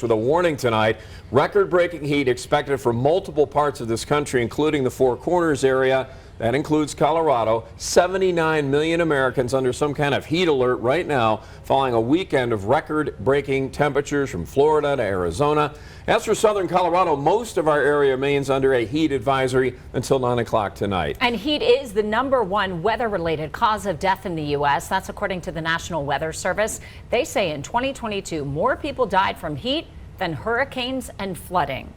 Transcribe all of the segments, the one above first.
With a warning tonight, record-breaking heat expected for multiple parts of this country, including the Four Corners area. That includes Colorado. 79 million Americans under some kind of heat alert right now, following a weekend of record-breaking temperatures from Florida to Arizona. As for southern Colorado, most of our area remains under a heat advisory until 9 o'clock tonight. And heat is the #1 weather-related cause of death in the U.S. That's according to the National Weather Service. They say in 2022, more people died from heat than hurricanes and flooding.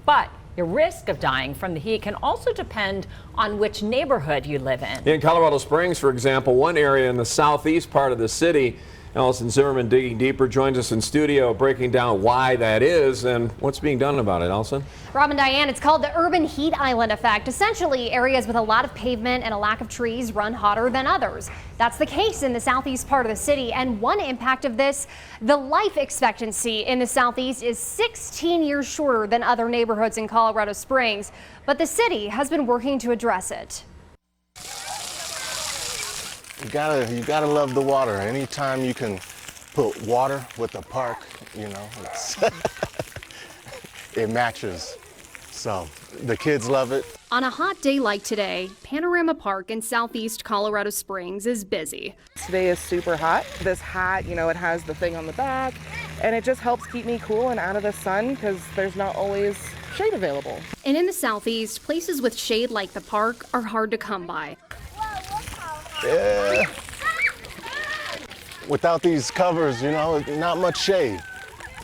But your risk of dying from the heat can also depend on which neighborhood you live in. In Colorado Springs, for example, one area in the southeast part of the city, Allison Zimmerman, digging deeper, joins us in studio, breaking down why that is and what's being done about it. Allison? Rob and Diane, it's called the urban heat island effect. Essentially, areas with a lot of pavement and a lack of trees run hotter than others. That's the case in the southeast part of the city. And one impact of this, the life expectancy in the southeast is 16 years shorter than other neighborhoods in Colorado Springs. But the city has been working to address it. You gotta love the water. Anytime you can put water with a park, you know, it matches. So the kids love it. On a hot day like today, Panorama Park in southeast Colorado Springs is busy. Today is super hot. This hat, you know, it has the thing on the back, and it just helps keep me cool and out of the sun because there's not always shade available. And in the southeast, places with shade like the park are hard to come by. Yeah. Without these covers, you know, not much shade,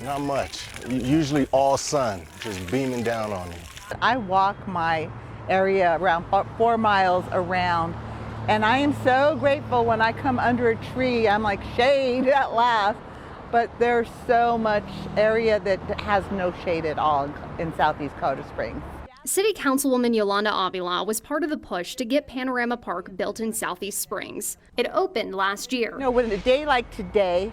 not much. Usually all sun, just beaming down on you. I walk my area around 4 miles around, and I am so grateful when I come under a tree. I'm like, shade at last. But there's so much area that has no shade at all in southeast Colorado Springs. City Councilwoman Yolanda Avila was part of the push to get Panorama Park built in Southeast Springs. It opened last year. You know, when a day like today,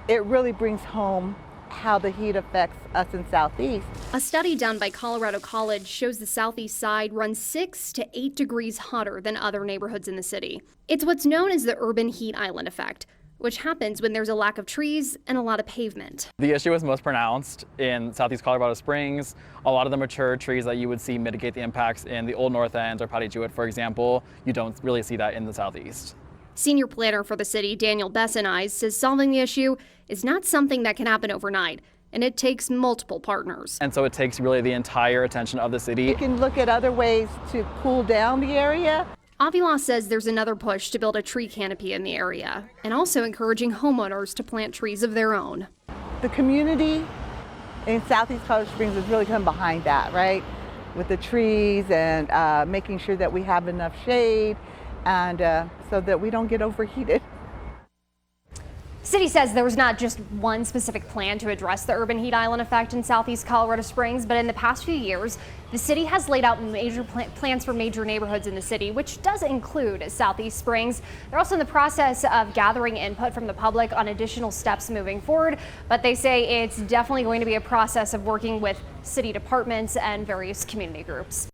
it really brings home how the heat affects us in Southeast. A study done by Colorado College shows the southeast side runs 6 to 8 degrees hotter than other neighborhoods in the city. It's what's known as the urban heat island effect, which happens when there's a lack of trees and a lot of pavement. The issue is most pronounced in southeast Colorado Springs. A lot of the mature trees that you would see mitigate the impacts in the Old North End or Patty Jewett, for example, you don't really see that in the southeast. Senior planner for the city, Daniel Bessenise, says solving the issue is not something that can happen overnight, and it takes multiple partners. And so it takes really the entire attention of the city. We can look at other ways to cool down the area. Avila says there's another push to build a tree canopy in the area and also encouraging homeowners to plant trees of their own. The community in southeast Colorado Springs is really coming behind that, right? With the trees and making sure that we have enough shade and so that we don't get overheated. City says there was not just one specific plan to address the urban heat island effect in southeast Colorado Springs, but in the past few years, the city has laid out major plans for major neighborhoods in the city, which does include Southeast Springs. They're also in the process of gathering input from the public on additional steps moving forward, but they say it's definitely going to be a process of working with city departments and various community groups.